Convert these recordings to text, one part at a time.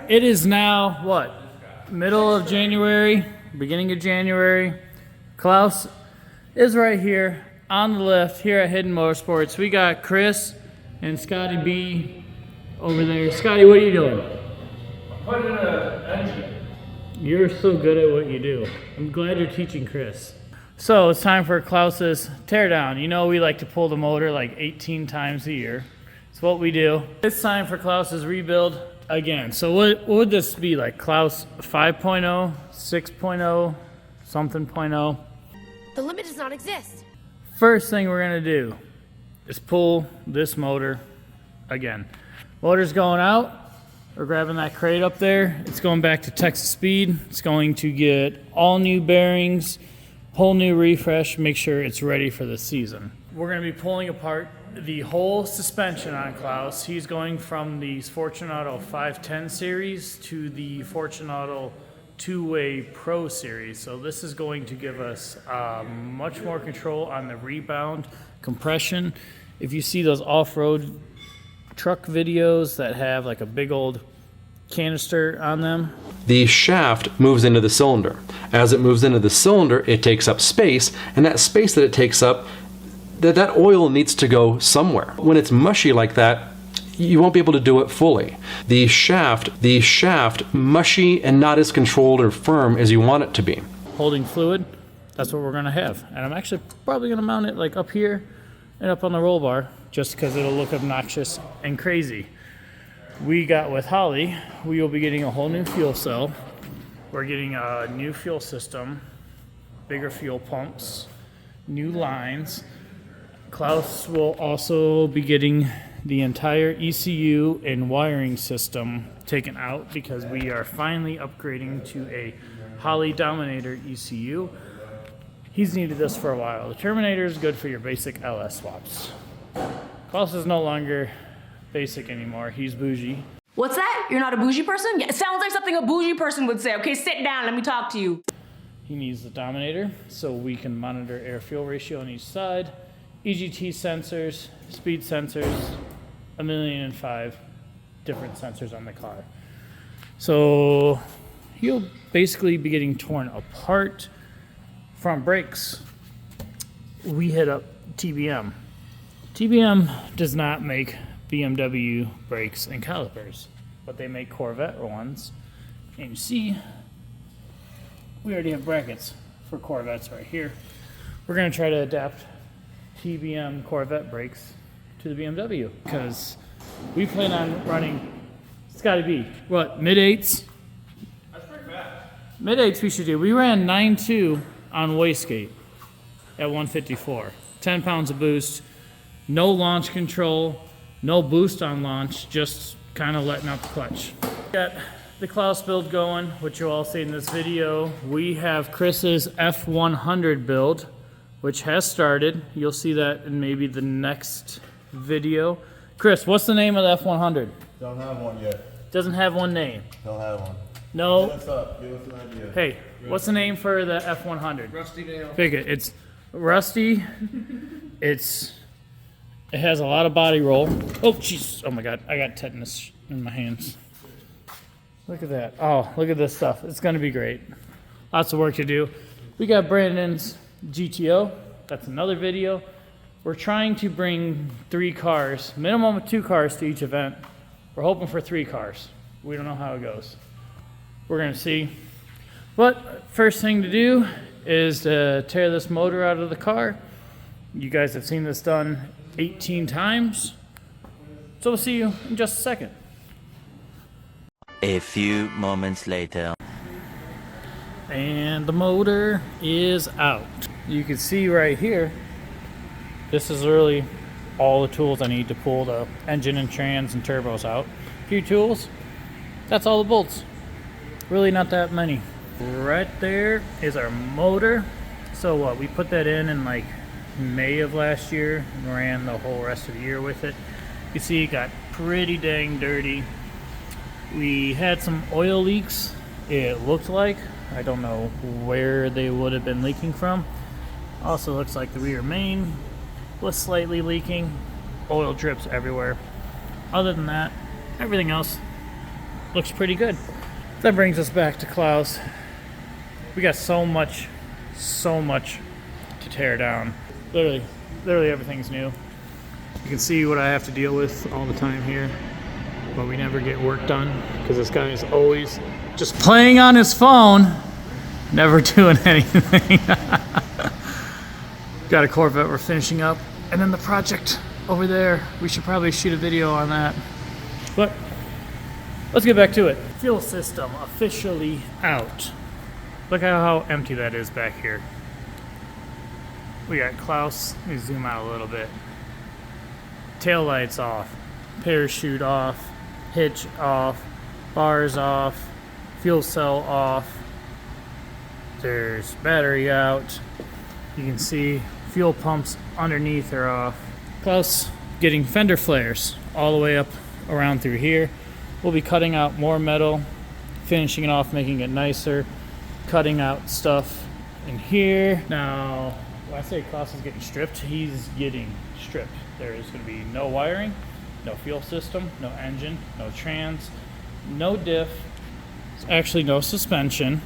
It is now, what, middle of January, beginning of January. Klaus is right here on the lift here at Hidden Motorsports. We got Chris and Scotty B over there. Scotty, what are you doing? I'm putting in an engine. You're so good at what you do. I'm glad you're teaching Chris. So it's time for Klaus's teardown. You know we like to pull the motor like 18 times a year. It's what we do. It's time for Klaus's rebuild again. So what would this be like? Klaus 5.0, 6.0, something .0? The limit does not exist. First thing we're gonna do is pull this motor again. Motor's going out. We're grabbing that crate up there. It's going back to Texas Speed. It's going to get all new bearings, whole new refresh, make sure it's ready for the season. We're gonna be pulling apart the whole suspension on Klaus. He's going from the Fortunato 510 series to the Fortunato two-way Pro series. So this is going to give us much more control on the rebound, compression. If you see those off-road truck videos that have like a big old canister on them, the shaft moves into the cylinder. As it moves into the cylinder, it takes up space, and that space that it takes up, that oil needs to go somewhere. When it's mushy like that, you won't be able to do it fully. The shaft, mushy and not as controlled or firm as you want it to be. Holding fluid, that's what we're gonna have. And I'm actually probably gonna mount it like up here and up on the roll bar, just because it'll look obnoxious and crazy. We got with Holley, we will be getting a whole new fuel cell. We're getting a new fuel system, bigger fuel pumps, new lines. Klaus will also be getting the entire ECU and wiring system taken out because we are finally upgrading to a Holley Dominator ECU. He's needed this for a while. The Terminator is good for your basic LS swaps. Klaus is no longer basic anymore. He's bougie. What's that? You're not a bougie person? Yeah, it sounds like something a bougie person would say. Okay, sit down, let me talk to you. He needs the Dominator so we can monitor air-fuel ratio on each side, EGT sensors, speed sensors, 1,000,005 different sensors on the car. So he'll basically be getting torn apart. Front brakes, we hit up TBM. TBM does not make BMW brakes and calipers, but they make Corvette ones. And you see, we already have brackets for Corvettes right here. We're gonna try to adapt TBM Corvette brakes to the BMW because we plan on running, it's gotta be, what, mid-8s? That's pretty fast. Mid-8s we should do. We ran 9.2 on wastegate at 154. 10 pounds of boost, no launch control, no boost on launch, just kind of letting out the clutch. Got the Klaus build going, which you'll all see in this video. We have Chris's F100 build, which has started. You'll see that in maybe the next video. Chris, what's the name of the F100? Don't have one yet. Doesn't have one name. Don't have one. No. Give us up. Give us an idea. Hey, what's the name for the F100? Rusty nail. Pick it. It's rusty. It has a lot of body roll. Oh, jeez. Oh my God. I got tetanus in my hands. Look at that. Oh, look at this stuff. It's going to be great. Lots of work to do. We got Brandon's GTO. That's another video. We're trying to bring 3 cars, minimum of 2 cars to each event. We're hoping for 3 cars. We don't know how it goes. We're going to see. But first thing to do is to tear this motor out of the car. You guys have seen this done 18 times. So we'll see you in just a second. A few moments later. And the motor is out. You can see right here, this is really all the tools I need to pull the engine and trans and turbos out. A few tools, that's all the bolts. Really not that many. Right there is our motor. So what, we put that in like May of last year and ran the whole rest of the year with it. You see it got pretty dang dirty. We had some oil leaks, it looked like. I don't know where they would have been leaking from. Also looks like the rear main was slightly leaking. Oil drips everywhere. Other than that, everything else looks pretty good. That brings us back to Klaus. We got so much to tear down. Literally everything's new. You can see what I have to deal with all the time here, but we never get work done because this guy is always just playing on his phone, never doing anything. Got a Corvette we're finishing up, and then the project over there, we should probably shoot a video on that. But let's get back to it. Fuel system officially out. Look at how empty that is back here. We got Klaus. Let me zoom out a little bit. Tail lights off, parachute off, hitch off, bars off, fuel cell off. There's battery out. You can see fuel pumps underneath are off. Klaus getting fender flares all the way up around through here. We'll be cutting out more metal, finishing it off, making it nicer, cutting out stuff in here. Now, when I say Klaus is getting stripped, he's getting stripped. There is going to be no wiring, no fuel system, no engine, no trans, no diff, actually no suspension.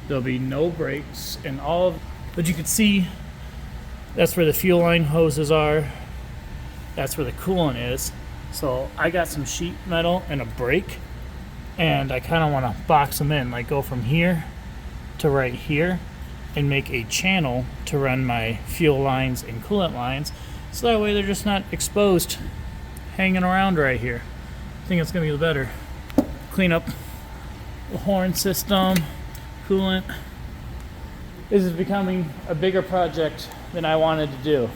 There'll be no brakes and all of, but you can see that's where the fuel line hoses are. That's where the coolant is. So I got some sheet metal and a brake, and I kind of want to box them in, like go from here to right here and make a channel to run my fuel lines and coolant lines, so that way they're just not exposed hanging around right here. I think it's gonna be better. Clean up the horn system, coolant. This is becoming a bigger project than I wanted to do.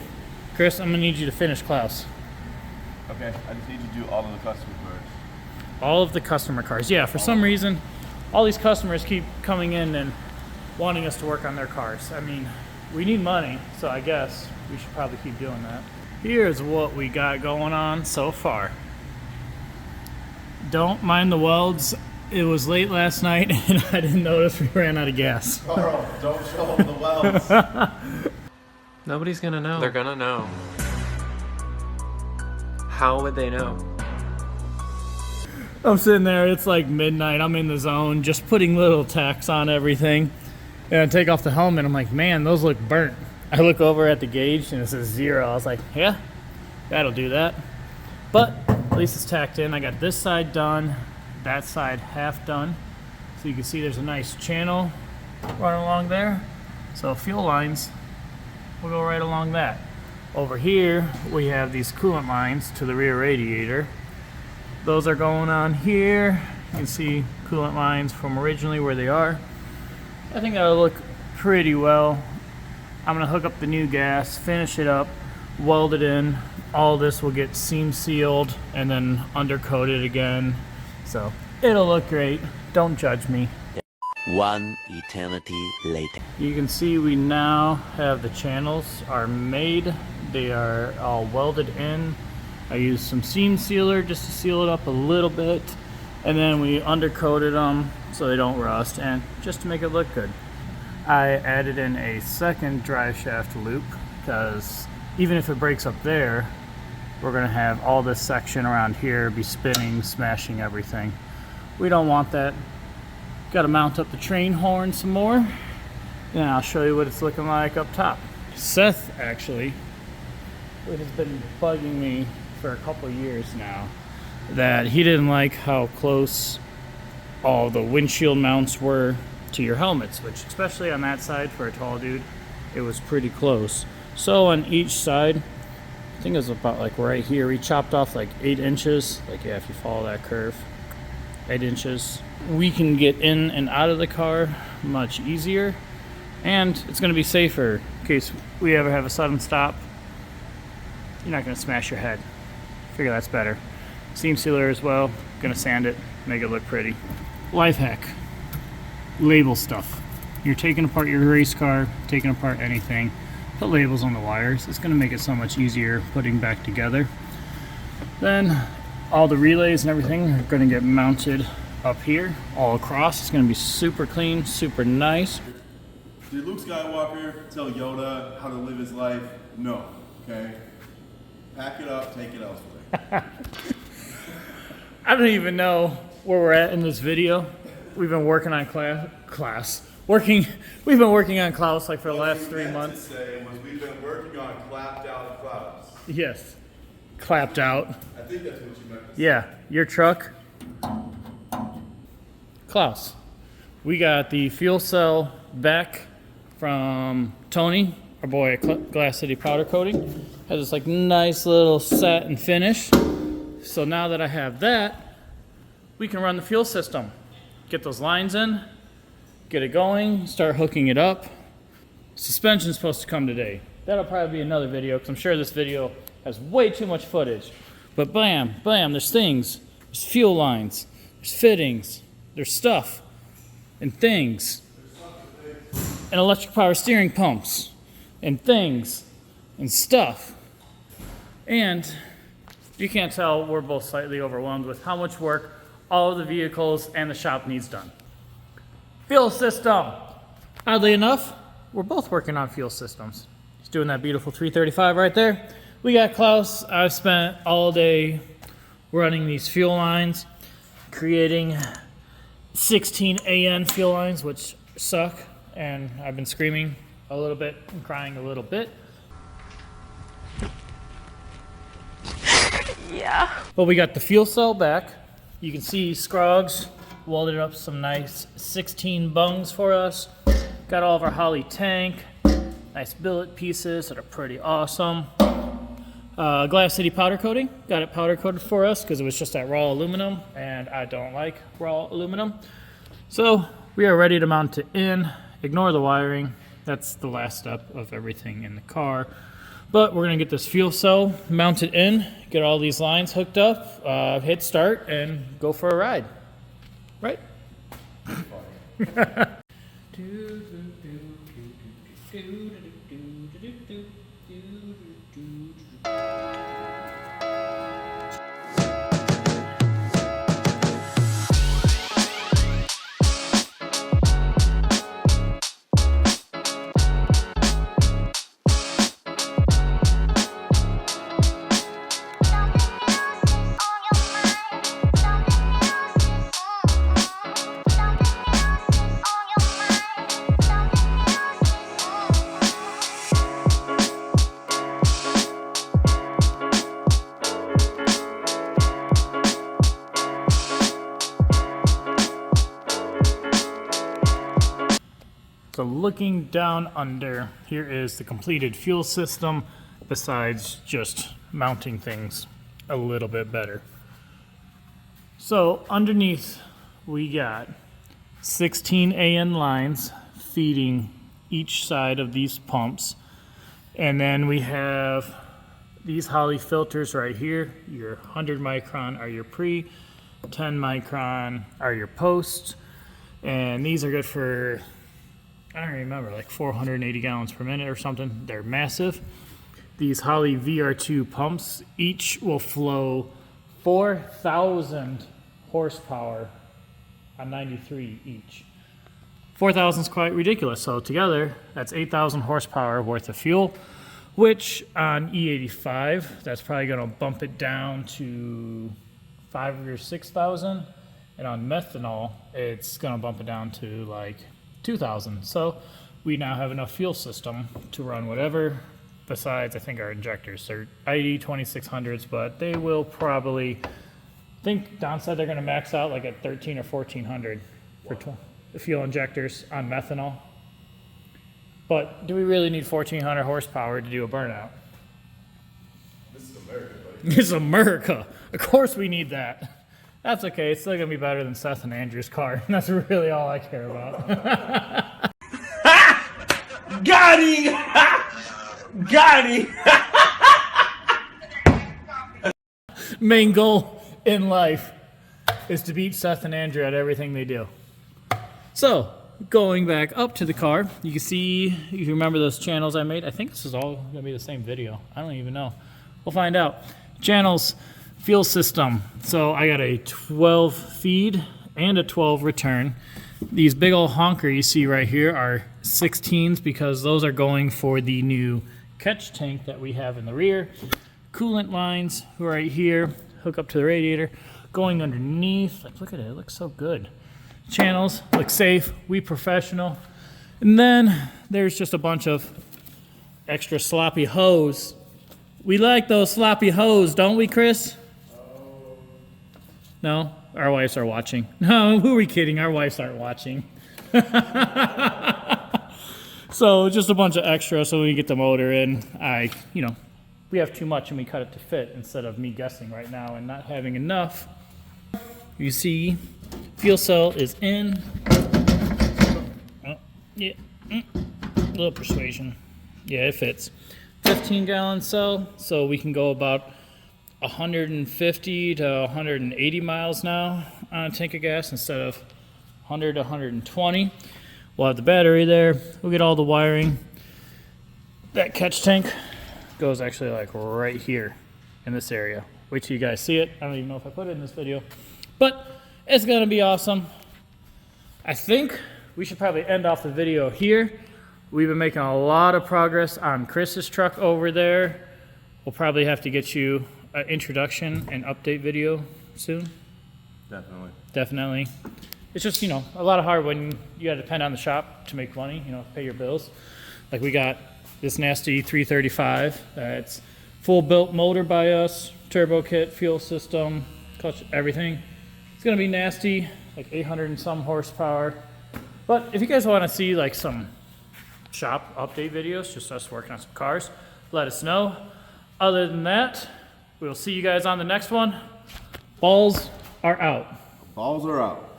Chris, I'm gonna need you to finish Klaus. Okay, I just need you to do all of the customer cars. All of the customer cars. Yeah, for some reason, all these customers keep coming in and wanting us to work on their cars. I mean, we need money, so I guess we should probably keep doing that. Here's what we got going on so far. Don't mind the welds. It was late last night and I didn't notice we ran out of gas. Carl, don't show them the welds. Nobody's gonna know. They're gonna know. How would they know? I'm sitting there, it's like midnight, I'm in the zone, just putting little tacks on everything. And I take off the helmet, I'm like, man, those look burnt. I look over at the gauge and it says 0. I was like, yeah, that'll do that. But at least it's tacked in. I got this side done, that side half done. So you can see there's a nice channel running along there. So fuel lines will go right along that. Over here, we have these coolant lines to the rear radiator. Those are going on here. You can see coolant lines from originally where they are. I think that'll look pretty well. I'm gonna hook up the new gas, finish it up, weld it in. All this will get seam sealed and then undercoated again. So it'll look great. Don't judge me. One eternity later. You can see we now have the channels are made. They are all welded in. I used some seam sealer just to seal it up a little bit, and then we undercoated them so they don't rust and just to make it look good. I added in a second drive shaft loop because even if it breaks up there, we're gonna have all this section around here be spinning, smashing everything. We don't want that. Got to mount up the train horn some more, and I'll show you what it's looking like up top. Seth actually, it has been bugging me for a couple years now that he didn't like how close all the windshield mounts were to your helmets, which especially on that side for a tall dude, it was pretty close. So on each side, I think it was about like right here, we chopped off like 8 inches, like yeah, if you follow that curve, 8 inches. We can get in and out of the car much easier, and it's going to be safer in case we ever have a sudden stop. You're not going to smash your head. Figure that's better. Seam sealer as well. Going to sand it, make it look pretty. Life hack. Label stuff. You're taking apart your race car, taking apart anything, put labels on the wires. It's going to make it so much easier putting back together. Then all the relays and everything are going to get mounted up here all across. It's going to be super clean, super nice. Did Luke Skywalker tell Yoda how to live his life? No. Okay? Pack it up, take it elsewhere. I don't even know where we're at in this video. We've been working on we've been working on Klaus like for the last 3 months. What you meant to say was we've been working on clapped out Klaus. Yes, clapped out. I think that's what you meant to say. Yeah, your truck. Klaus, we got the fuel cell back from Tony, our boy at Glass City Powder Coating. Has this like nice little set and finish. So now that I have that, we can run the fuel system. Get those lines in, get it going, start hooking it up. Suspension's supposed to come today. That'll probably be another video because I'm sure this video has way too much footage. But bam, bam, there's things. There's fuel lines, there's fittings, there's stuff and things. And electric power steering pumps and things and stuff. And you can't tell, we're both slightly overwhelmed with how much work all of the vehicles and the shop needs done. Fuel system. Oddly enough, we're both working on fuel systems. He's doing that beautiful 335 right there. We got Klaus. I've spent all day running these fuel lines, creating 16 AN fuel lines, which suck. And I've been screaming a little bit and crying a little bit. Yeah. But we got the fuel cell back. You can see Scruggs welded up some nice 16 bungs for us. Got all of our Holley tank. Nice billet pieces that are pretty awesome. Glass City Powder Coating. Got it powder coated for us because it was just that raw aluminum. And I don't like raw aluminum. So we are ready to mount it in. Ignore the wiring. That's the last step of everything in the car. But we're gonna get this fuel cell mounted in, get all these lines hooked up, hit start, and go for a ride. Right? So looking down under, here is the completed fuel system, besides just mounting things a little bit better. So underneath, we got 16 AN lines feeding each side of these pumps. And then we have these Holley filters right here. Your 100 micron are your pre, 10 micron are your post. And these are good for, I don't remember, like 480 gallons per minute or something. They're massive. These Holley VR2 pumps each will flow 4,000 horsepower on 93 each. 4,000 is quite ridiculous. So together, that's 8,000 horsepower worth of fuel, which on E85, that's probably going to bump it down to 5,000 or 6,000. And on methanol, it's going to bump it down to like 2,000. So we now have enough fuel system to run whatever, besides I think our injectors. They're ID 2600s, but they will probably, I think Don said they're going to max out like at 13 or 1400 for fuel injectors on methanol. But do we really need 1400 horsepower to do a burnout? This is America, buddy. This is America. Of course we need that. That's okay. It's still going to be better than Seth and Andrew's car. That's really all I care about. Got him! Got him! Main goal in life is to beat Seth and Andrew at everything they do. So, going back up to the car, you can see, you remember those channels I made? I think this is all going to be the same video. I don't even know. We'll find out. Channels, fuel system. So I got a 12 feed and a 12 return. These big old honker you see right here are 16s because those are going for the new catch tank that we have in the rear. Coolant lines right here, hook up to the radiator. going underneath. Like, look at it, it looks so good. Channels look safe, we professional. And then there's just a bunch of extra sloppy hose. We like those sloppy hose, don't we, Chris? No? Our wives are watching. No, who are we kidding? Our wives aren't watching. So just a bunch of extra so we get the motor in. We have too much and we cut it to fit instead of me guessing right now and not having enough. You see, fuel cell is in. Oh, yeah, a little persuasion. Yeah, it fits. 15-gallon cell, so we can go about 150 to 180 miles now on a tank of gas instead of 100 to 120. We'll have the battery there. We'll get all the wiring. That catch tank goes actually like right here in this area. Wait till you guys see it. I don't even know if I put it in this video, but it's gonna be awesome. I think we should probably end off the video here. We've been making a lot of progress on Chris's truck over there. We'll probably have to get you an introduction and update video soon. Definitely. It's just, a lot of hard when you gotta depend on the shop to make money, pay your bills. Like we got this nasty 335. It's full built motor by us, turbo kit, fuel system, clutch, everything. It's gonna be nasty, like 800 and some horsepower. But if you guys wanna see like some shop update videos, just us working on some cars, let us know. Other than that, we'll see you guys on the next one. Balls are out. Balls are out.